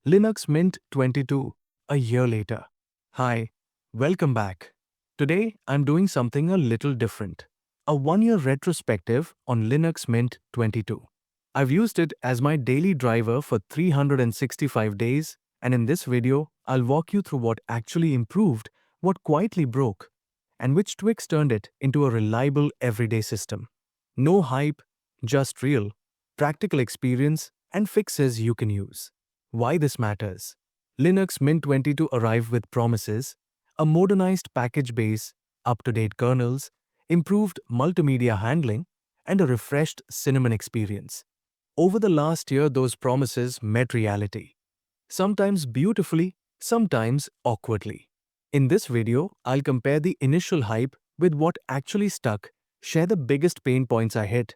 Linux Mint 22, a year later. Hi, welcome back. Today, I'm doing something a little different. A one-year retrospective on Linux Mint 22. I've used it as my daily driver for 365 days, and in this video, I'll walk you through what actually improved, what quietly broke, and which tweaks turned it into a reliable everyday system. No hype, just real, practical experience and fixes you can use. Why this matters? Linux Mint 22 arrived with promises, a modernized package base, up-to-date kernels, improved multimedia handling, and a refreshed cinnamon experience. Over the last year, those promises met reality. Sometimes beautifully, sometimes awkwardly. In this video, I'll compare the initial hype with what actually stuck, share the biggest pain points I hit,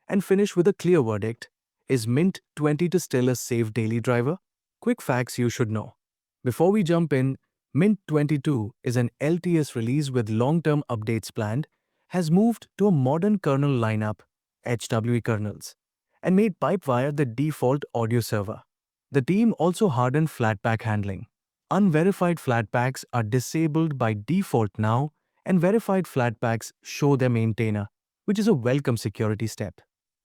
and finish with a clear verdict. Is Mint 22 still a safe daily driver? Quick facts you should know. Before we jump in, Mint 22 is an LTS release with long-term updates planned, has moved to a modern kernel lineup, HWE kernels, and made Pipewire the default audio server. The team also hardened Flatpak handling. Unverified Flatpaks are disabled by default now, and verified Flatpaks show their maintainer, which is a welcome security step.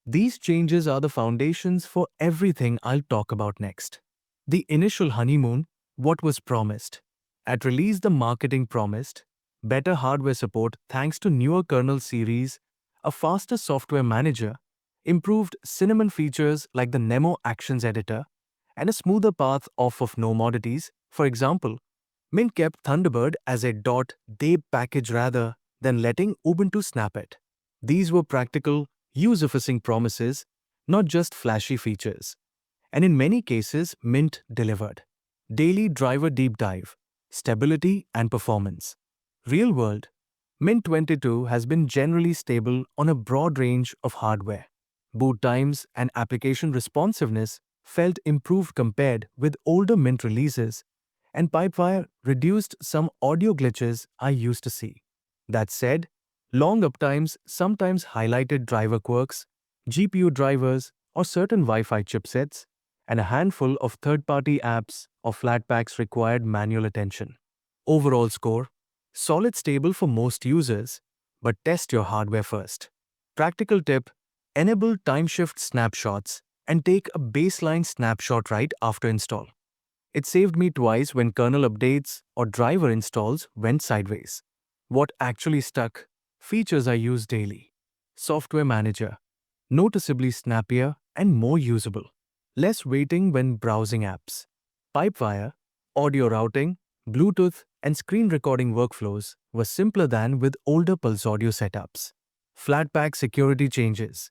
These changes are the foundations for everything I'll talk about next. The initial honeymoon, what was promised. At release, the marketing promised better hardware support thanks to newer kernel series, a faster software manager, improved cinnamon features like the Nemo Actions editor, and a smoother path off of no modities. For example, Mint kept Thunderbird as a .deb package rather than letting Ubuntu snap it. These were practical, user-facing promises, not just flashy features. And in many cases, Mint delivered. Daily driver deep dive, stability and performance. Real world, Mint 22 has been generally stable on a broad range of hardware. Boot times and application responsiveness felt improved compared with older Mint releases, and Pipewire reduced some audio glitches I used to see. That said, long uptimes sometimes highlighted driver quirks, GPU drivers, or certain Wi-Fi chipsets, and a handful of third-party apps or Flatpaks required manual attention. Overall score, solid stable for most users, but test your hardware first. Practical tip, enable time shift snapshots and take a baseline snapshot right after install. It saved me twice when kernel updates or driver installs went sideways. What actually stuck? Features I use daily. Software Manager, noticeably snappier and more usable. Less waiting when browsing apps. Pipewire, audio routing, Bluetooth, and screen recording workflows were simpler than with older Pulse Audio setups. Flatpak security changes.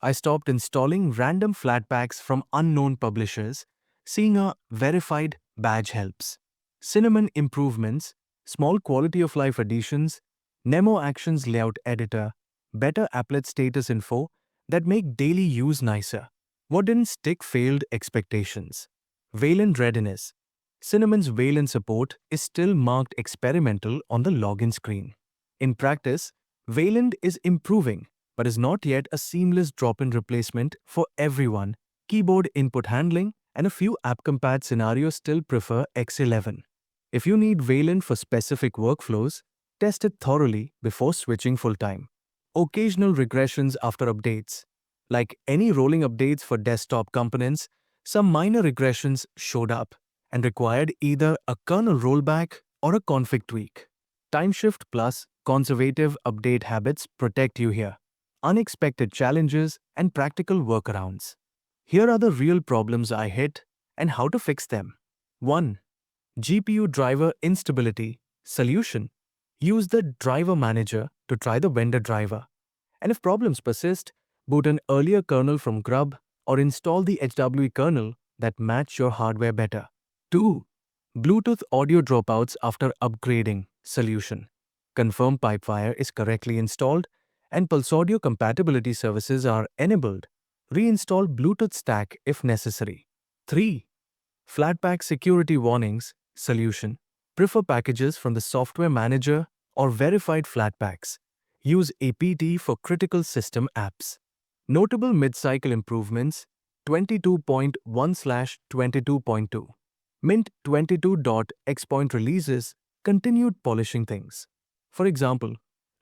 I stopped installing random Flatpaks from unknown publishers. Seeing a verified badge helps. Cinnamon improvements, small quality of life additions, Nemo Actions layout editor, better applet status info that make daily use nicer. What didn't stick? Failed expectations. Wayland readiness. Cinnamon's Wayland support is still marked experimental on the login screen. In practice, Wayland is improving, but is not yet a seamless drop-in replacement for everyone. Keyboard input handling and a few app-compat scenarios still prefer X11. If you need Wayland for specific workflows, test it thoroughly before switching full-time. Occasional regressions after updates. Like any rolling updates for desktop components, some minor regressions showed up and required either a kernel rollback or a config tweak. Timeshift plus conservative update habits protect you here. Unexpected challenges and practical workarounds. Here are the real problems I hit and how to fix them. 1. GPU driver instability. Solution. Use the driver manager to try the vendor driver. And if problems persist, boot an earlier kernel from Grub or install the HWE kernel that match your hardware better. 2. Bluetooth audio dropouts after upgrading. Solution. Confirm Pipewire is correctly installed and Pulse Audio compatibility services are enabled. Reinstall Bluetooth stack if necessary. 3. Flatpak security warnings. Solution. Prefer packages from the software manager or verified Flatpaks. Use APT for critical system apps. Notable mid-cycle improvements 22.1/22.2. Mint 22.x releases continued polishing things. For example,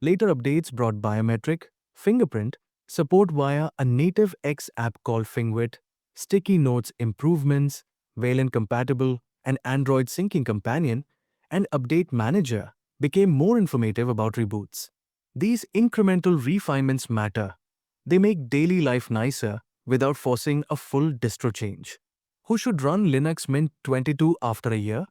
later updates brought biometric, fingerprint, support via a native X app called Fingwit, sticky notes improvements, Wayland compatible, and Android syncing companion, and update manager became more informative about reboots. These incremental refinements matter. They make daily life nicer without forcing a full distro change. Who should run Linux Mint 22 after a year?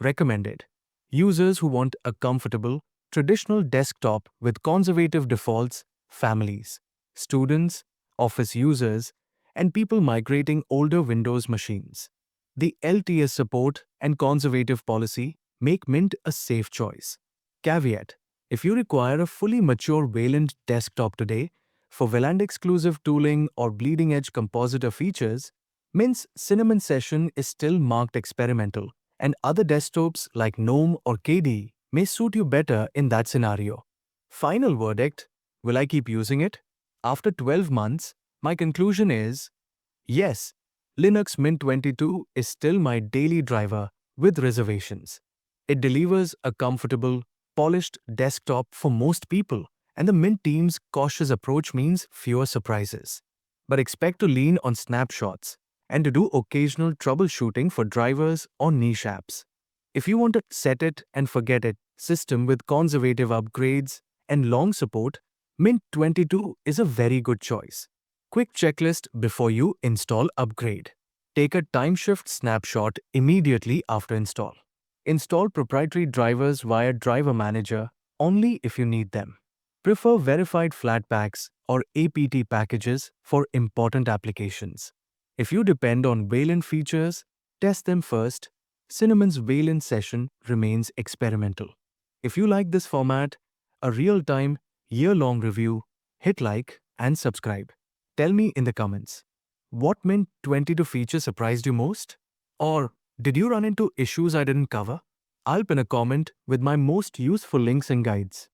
Recommended. Users who want a comfortable, traditional desktop with conservative defaults, families, students, office users, and people migrating older Windows machines. The LTS support and conservative policy make Mint a safe choice. Caveat: if you require a fully mature Wayland desktop today, for Wayland exclusive tooling or bleeding edge compositor features, Mint's Cinnamon Session is still marked experimental, and other desktops like GNOME or KDE may suit you better in that scenario. Final verdict: will I keep using it? After 12 months, my conclusion is yes, Linux Mint 22 is still my daily driver with reservations. It delivers a comfortable, polished desktop for most people, and the Mint team's cautious approach means fewer surprises. But expect to lean on snapshots and to do occasional troubleshooting for drivers or niche apps. If you want a set it and forget it system with conservative upgrades and long support, Mint 22 is a very good choice. Quick checklist before you install upgrade. Take a timeshift snapshot immediately after install. Install proprietary drivers via Driver Manager only if you need them. Prefer verified Flatpaks or APT packages for important applications. If you depend on Wayland features, test them first. Cinnamon's Wayland session remains experimental. If you like this format, a real-time, year-long review, hit like and subscribe. Tell me in the comments, what Mint 22 feature surprised you most? Or did you run into issues I didn't cover? I'll pin a comment with my most useful links and guides.